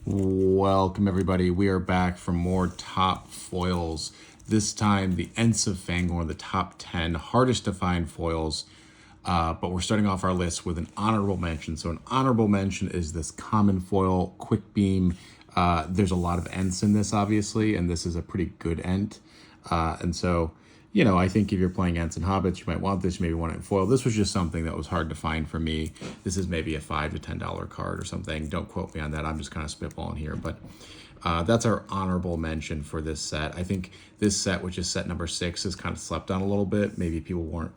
Welcome everybody. We are back for more top foils. This time the Ents of Fangorn, the top 10 hardest to find foils. But we're starting off our list with an honorable mention. So an honorable mention is this common foil, Quick Beam. There's a lot of Ents in this, obviously, and this is a pretty good Ent. And so, I think if you're playing Ents and Hobbits, you might want this, you maybe want it in foil. This was just something that was hard to find for me. This is maybe a $5 to $10 card or something. Don't quote me on that. I'm just kind of spitballing here. But that's our honorable mention for this set. I think this set, which is set number 6, is kind of slept on a little bit. Maybe people weren't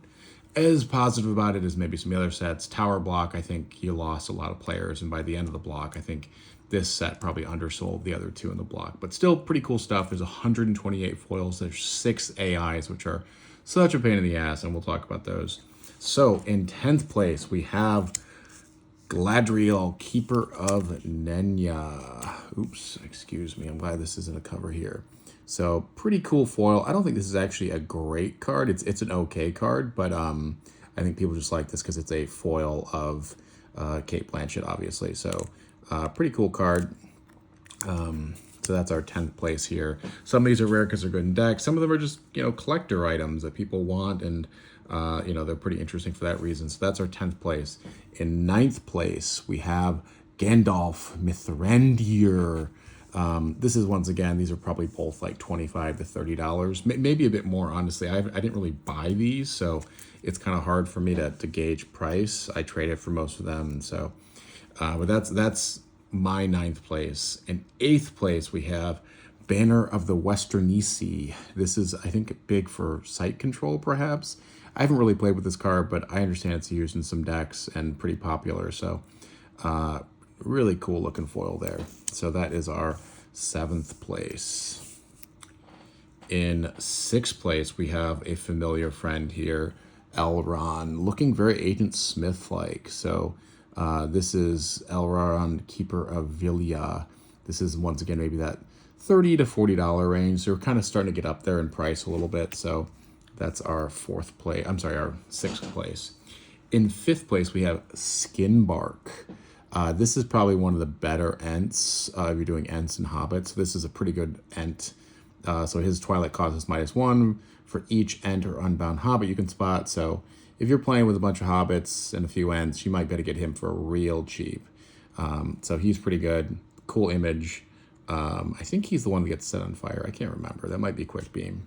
as positive about it as maybe some other sets. Tower Block, I think you lost a lot of players. And by the end of the block, I think this set probably undersold the other two in the block, but still pretty cool stuff. There's 128 foils. There's 6 AIs, which are such a pain in the ass, and we'll talk about those. So in 10th place, we have Galadriel, Keeper of Nenya. Oops, excuse me. I'm glad this isn't a cover here. So pretty cool foil. I don't think this is actually a great card. It's an okay card, but I think people just like this because it's a foil of Cate Blanchett, obviously. So pretty cool card. So that's our 10th place here. Some of these are rare because they're good in decks. Some of them are just, collector items that people want, and, they're pretty interesting for that reason. So that's our 10th place. In 9th place, we have Gandalf Mithrandir. This is, once again, these are probably both like $25 to $30, maybe a bit more, honestly. I didn't really buy these, so it's kind of hard for me to gauge price. I traded for most of them, and so... but that's my 9th place. In 8th place, we have Banner of the Westernisi. This is, I think, big for site control, perhaps. I haven't really played with this card, but I understand it's used in some decks and pretty popular. So really cool looking foil there. So that is our 7th place. In 6th place, we have a familiar friend here, Elrond, looking very Agent Smith-like. So this is Elrond, Keeper of Vilya. This is, once again, maybe that $30 to $40 range. So we're kind of starting to get up there in price a little bit. So that's our 4th place. I'm sorry, our 6th place. In 5th place, we have Skinbark. This is probably one of the better Ents if you're doing Ents and Hobbits. This is a pretty good Ent. So his Twilight cost is -1 for each Ent or Unbound Hobbit you can spot. So if you're playing with a bunch of Hobbits and a few Ents, you might be able to get him for real cheap. So he's pretty good. Cool image. I think he's the one that gets set on fire. I can't remember. That might be Quick Beam.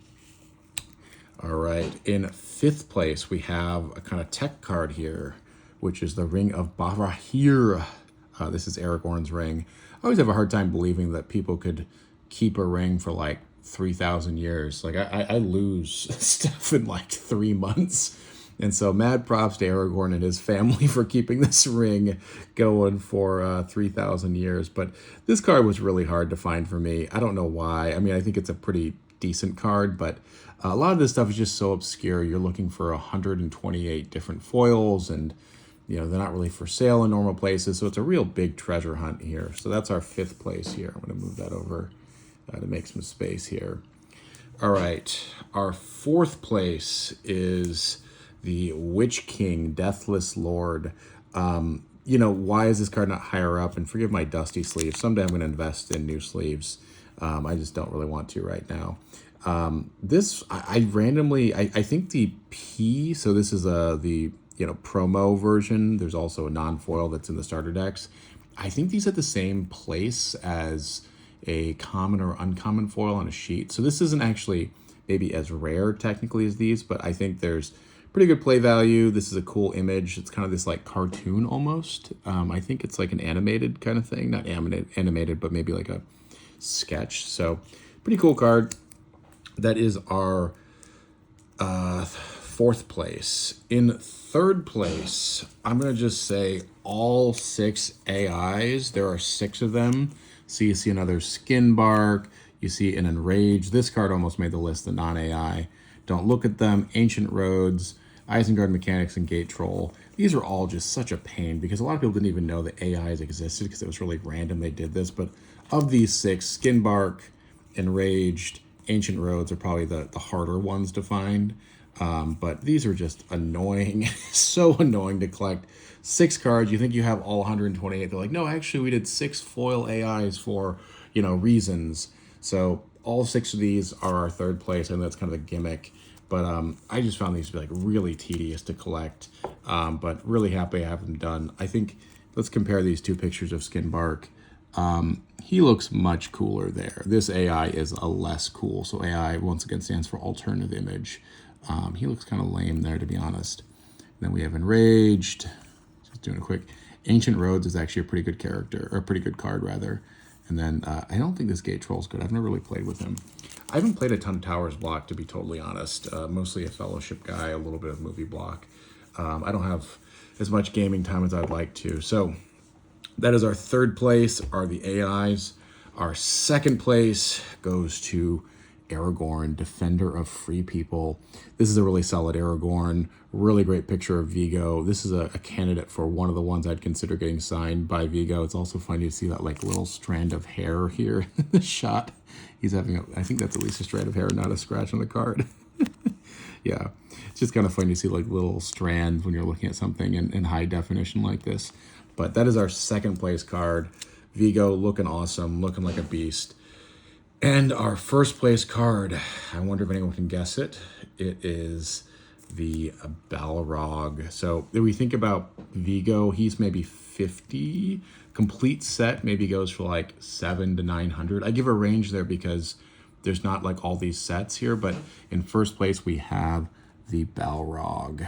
All right. In 5th place, we have a kind of tech card here, which is the Ring of Barahir. This is Aragorn's ring. I always have a hard time believing that people could keep a ring for like 3,000 years. Like I lose stuff in like 3 months. And so mad props to Aragorn and his family for keeping this ring going for 3,000 years. But this card was really hard to find for me. I don't know why. I mean, I think it's a pretty decent card, but a lot of this stuff is just so obscure. You're looking for 128 different foils, and they're not really for sale in normal places. So it's a real big treasure hunt here. So that's our 5th place here. I'm going to move that over to make some space here. All right. Our 4th place is the Witch King, Deathless Lord. Why is this card not higher up? And forgive my dusty sleeves. Someday I'm going to invest in new sleeves. I just don't really want to right now. This, I randomly, I think the P, so this is the promo version. There's also a non-foil that's in the starter decks. I think these are the same place as a common or uncommon foil on a sheet. So this isn't actually maybe as rare technically as these, but I think there's pretty good play value. This is a cool image. It's kind of this like cartoon almost. I think it's like an animated kind of thing. Not animated, but maybe like a sketch. So pretty cool card. That is our 4th place. In 3rd place, I'm going to just say all 6 AIs. There are 6 of them. So you see another Skinbark. You see an Enrage. This card almost made the list, the non-AI. Don't Look at Them, Ancient Roads, Isengard Mechanics, and Gate Troll. These are all just such a pain because a lot of people didn't even know that AIs existed because it was really random they did this. But of these 6, Skinbark, Enraged, Ancient Roads are probably the harder ones to find. But these are just annoying, so annoying to collect. 6 cards, you think you have all 128. They're like, no, actually, we did 6 foil AIs for, reasons. So all 6 of these are our third place, and that's kind of the gimmick. But I just found these to be like really tedious to collect. But really happy I have them done. I think let's compare these 2 pictures of Skinbark. He looks much cooler there. This AI is a less cool. So AI once again stands for alternative image. He looks kind of lame there, to be honest. And then we have Enraged. Just doing a quick. Ancient Roads is actually a pretty good character, or a pretty good card rather. And then I don't think this Gate Troll's good. I've never really played with him. I haven't played a ton of Towers block, to be totally honest. Mostly a Fellowship guy, a little bit of movie block. I don't have as much gaming time as I'd like to. So that is our third place, are the AIs. Our second place goes to Aragorn, Defender of Free People. This is a really solid Aragorn. Really great picture of Vigo. This is a candidate for one of the ones I'd consider getting signed by Vigo. It's also funny to see that like little strand of hair here in the shot. He's having I think that's at least a strand of hair, not a scratch on the card. Yeah, it's just kind of funny to see like little strands when you're looking at something in high definition like this. But that is our second place card. Vigo looking awesome, looking like a beast. And our first place card, I wonder if anyone can guess it. It is the Balrog. So if we think about Vigo, he's maybe 50. Complete set maybe goes for like 700 to 900. I give a range there because there's not like all these sets here, but in first place we have the Balrog.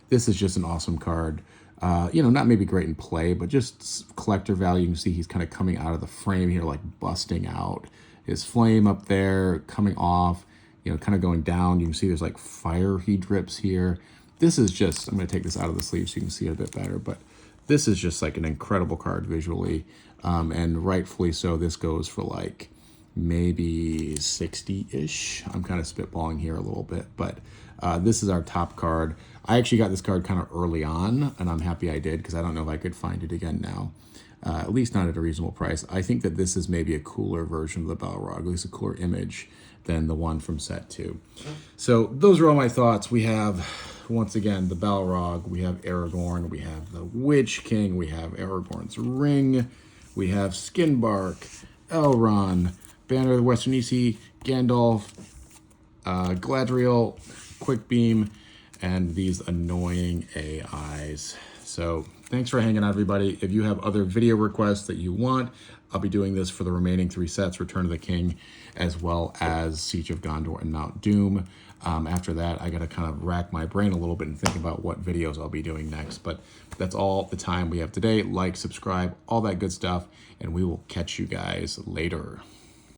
This is just an awesome card. Not maybe great in play, but just collector value. You can see he's kind of coming out of the frame here, like busting out. His flame up there, coming off, kind of going down. You can see there's like fire he drips here. This is just, I'm going to take this out of the sleeve so you can see it a bit better, but this is just like an incredible card visually. And rightfully so, this goes for like maybe 60-ish. I'm kind of spitballing here a little bit, but this is our top card. I actually got this card kind of early on, and I'm happy I did because I don't know if I could find it again now. At least not at a reasonable price. I think that this is maybe a cooler version of the Balrog, at least a cooler image than the one from set 2. So those are all my thoughts. We have, once again, the Balrog, we have Aragorn, we have the Witch King, we have Aragorn's Ring, we have Skinbark, Elrond, Banner of the Western East, Gandalf, Galadriel, Quick Beam, and these annoying AIs. So thanks for hanging out, everybody. If you have other video requests that you want, I'll be doing this for the remaining 3 sets, Return of the King, as well as Siege of Gondor and Mount Doom. After that, I got to kind of rack my brain a little bit and think about what videos I'll be doing next. But that's all the time we have today. Like, subscribe, all that good stuff, and we will catch you guys later.